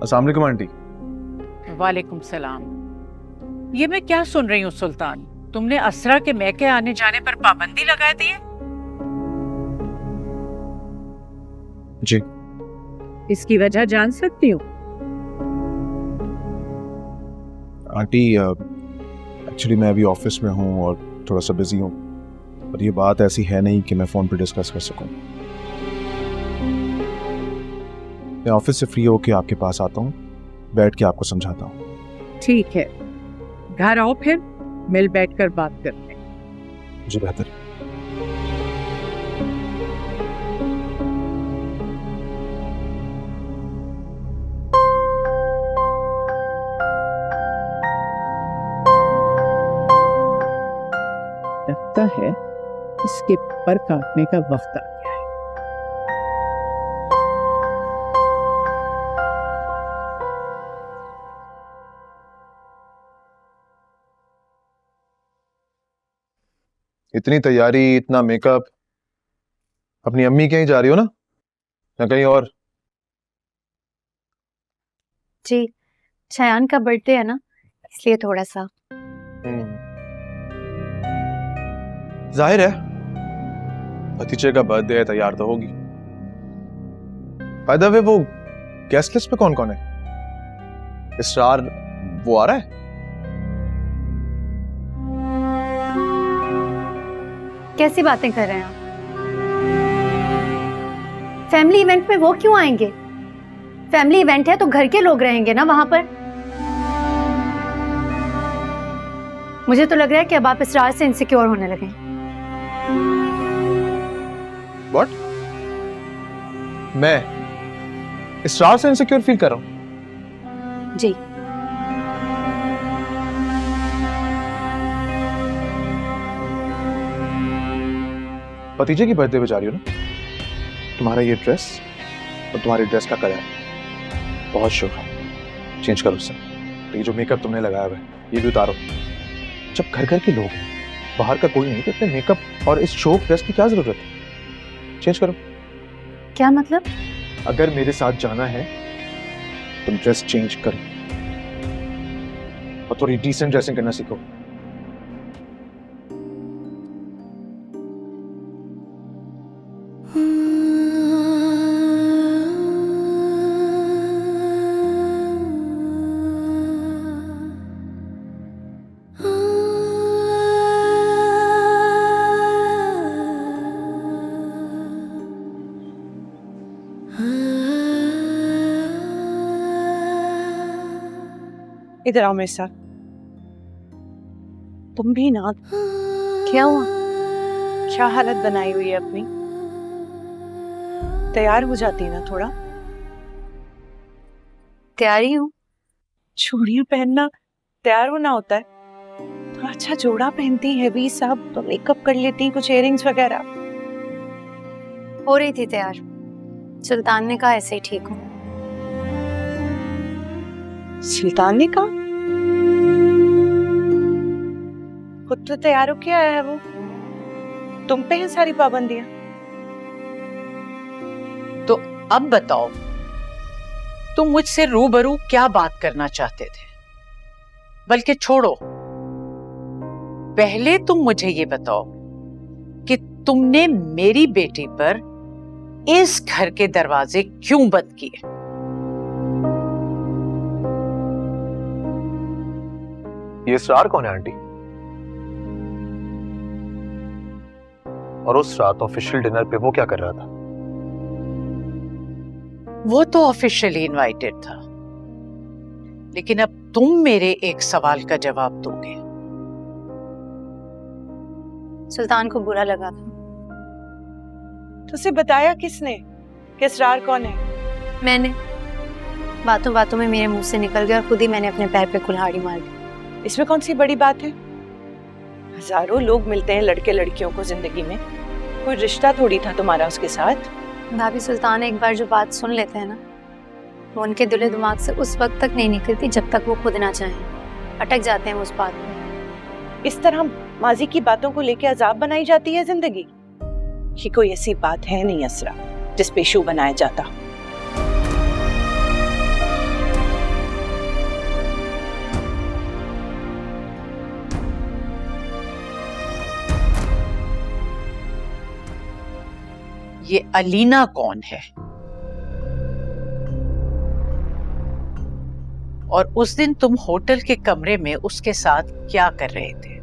अस्सलाम वालेकुम आंटी। वालेकुम सलाम। ये मैं क्या सुन रही हूँ सुल्तान, तुमने असरा के मैके आने जाने पर पाबंदी लगा दी है? जी। इसकी वजह जान सकती हूँ? आंटी एक्चुअली मैं अभी ऑफिस में हूँ और थोड़ा सा बिजी हूँ, और ये बात ऐसी है नहीं कि मैं फ़ोन पे डिस्कस कर सकूँ। मैं ऑफिस से फ्री होके आपके पास आता हूँ, बैठ के आपको समझाता हूँ। ठीक है, घर आओ फिर मिल बैठकर बात करते हैं। जी बेहतर। लगता है इसके पर काटने का वक्त आ गया है। इतनी तैयारी, इतना मेकअप, अपनी अम्मी के यहाँ जा रही हो ना, या कहीं और? जी, शयान का बर्थडे है ना, इसलिए थोड़ा सा। जाहिर है भतीजे का बर्थडे है, तैयार तो होगी। बाय द वे वो गेस्ट लिस्ट पे कौन कौन है? इसरार वो आ रहा है? कैसी बातें कर रहे हैं आप? फैमिली इवेंट में वो क्यों आएंगे? फैमिली इवेंट है तो घर के लोग रहेंगे ना वहां पर। मुझे तो लग रहा है कि अब आप इसरार से इनसिक्योर होने लगे। व्हाट? मैं इसरार से इनसिक्योर फील कर रहा हूं? जी। भतीजे की बर्थडे पे जा रही हो ना? तुम्हारा ये ड्रेस और तुम्हारी ड्रेस का कलर बहुत शोक है, चेंज करो उससे। तो ये जो मेकअप तुमने लगाया हुआ है ये भी उतारो। जब घर घर के लोग हैं, बाहर का कोई नहीं, तो इतने मेकअप और इस शोक ड्रेस की क्या जरूरत है? चेंज करो। क्या मतलब? अगर मेरे साथ जाना है तुम ड्रेस चेंज करो और थोड़ी डिसेंट ड्रेसिंग करना सीखो। इधर आओ मेरे साथ। तुम भी ना। क्या हुआ? क्या हालत बनाई हुई है अपनी। तैयार हो जाती ना थोड़ा। तैयारी हूँ। चूड़ियां पहनना तैयार होना होता है? थोड़ा अच्छा जोड़ा पहनती, हैवी सा, तो मेकअप कर लेती, कुछ इयररिंग्स वगैरह। हो रही थी तैयार, सुल्तान ने कहा ऐसे ही ठीक हूँ। सुल्तान ने कहा? खुद तो तैयार होके आया है वो, तुम पे हैं सारी पाबंदियां। तो अब बताओ, तुम मुझसे रूबरू क्या बात करना चाहते थे? बल्कि छोड़ो, पहले तुम मुझे ये बताओ कि तुमने मेरी बेटी पर इस घर के दरवाजे क्यों बंद किए? ये इसरार कौन है आंटी? और उस रात ऑफिशियल डिनर पे वो क्या कर रहा था? वो तो ऑफिशियली इनवाइटेड था, लेकिन अब तुम मेरे एक सवाल का जवाब दोगे। सुल्तान को बुरा लगा था। तो उसे बताया किसने कि इसरार कौन है? मैंने, बातों बातों में मेरे मुंह से निकल गया और खुद ही मैंने अपने पैर पे कुल्हाड़ी मार दी। इसमें कौन सी बड़ी बात है? हजारों लोग मिलते हैं लड़के लड़कियों को जिंदगी में, कोई रिश्ता थोड़ी था तुम्हारा उसके साथ। भाभी, सुल्तान एक बार जो बात सुन लेते हैं ना, वो उनके दिले दिमाग से उस वक्त तक नहीं निकलती जब तक वो खुद ना चाहें। अटक जाते हैं उस बात में। इस तरह माजी की बातों को लेके अजाब बनाई जाती है जिंदगी। ये कोई ऐसी बात है नहीं असरा जिस पे इशू बनाया जाता। ये अलीना कौन है? और उस दिन तुम होटल के कमरे में उसके साथ क्या कर रहे थे?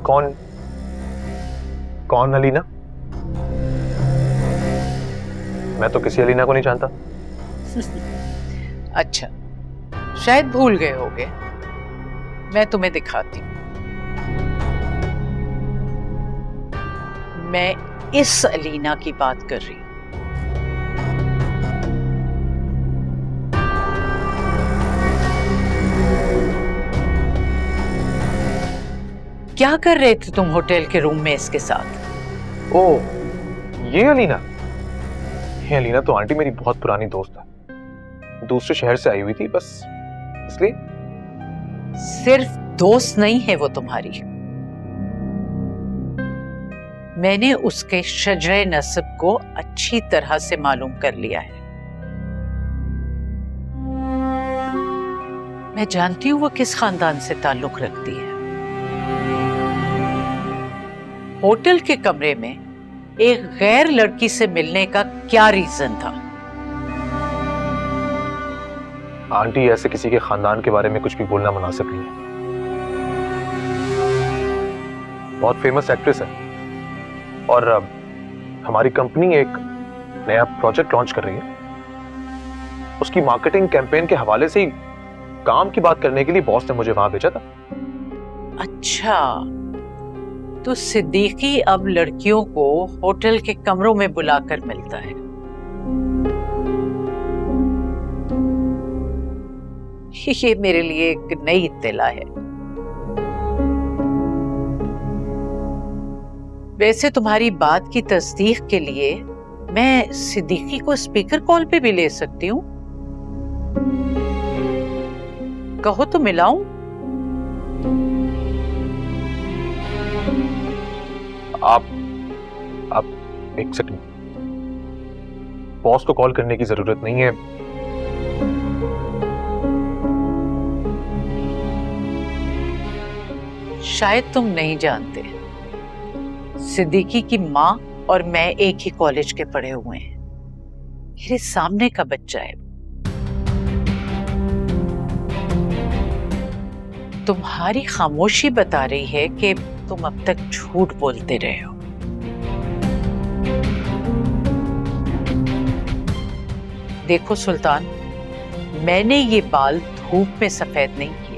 कौन कौन अलीना? मैं तो किसी अलीना को नहीं जानता। अच्छा, शायद भूल गए होगे। मैं तुम्हें दिखाती हूँ। मैं इस अलीना की बात कर रही हूँ। क्या कर रहे थे तुम होटल के रूम में इसके साथ? ओ, ये अलीना? ये अलीना तो आंटी मेरी बहुत पुरानी दोस्त है, दूसरे शहर से आई हुई थी, बस इसलिए। सिर्फ दोस्त नहीं है वो तुम्हारी। मैंने उसके शजरे नस्ब को अच्छी तरह से मालूम कर लिया है। मैं जानती हूँ वो किस खानदान से ताल्लुक रखती है। होटल के कमरे में एक गैर लड़की से मिलने का क्या रीजन था? आंटी, ऐसे किसी के खानदान के बारे में कुछ भी बोलना मुनासिब नहीं है। बहुत फेमस एक्ट्रेस है और हमारी कंपनी एक नया प्रोजेक्ट लॉन्च कर रही है। उसकी मार्केटिंग कैंपेन के हवाले से ही काम की बात करने के लिए बॉस ने मुझे वहां भेजा था। अच्छा, तो सिद्दीकी अब लड़कियों को होटल के कमरों में बुलाकर मिलता है। ये मेरे लिए एक नई इत्तला है। वैसे तुम्हारी बात की तस्दीक के लिए मैं सिद्दीकी को स्पीकर कॉल पे भी ले सकती हूँ। कहो तो मिलाऊं? आप एक सेकंड, बॉस को कॉल करने की जरूरत नहीं है। शायद तुम नहीं जानते, सिद्दीकी की माँ और मैं एक ही कॉलेज के पढ़े हुए हैं। मेरे सामने का बच्चा है। तुम्हारी खामोशी बता रही है कि तुम अब तक झूठ बोलते रहे हो। देखो सुल्तान, मैंने ये बाल धूप में सफेद नहीं किए।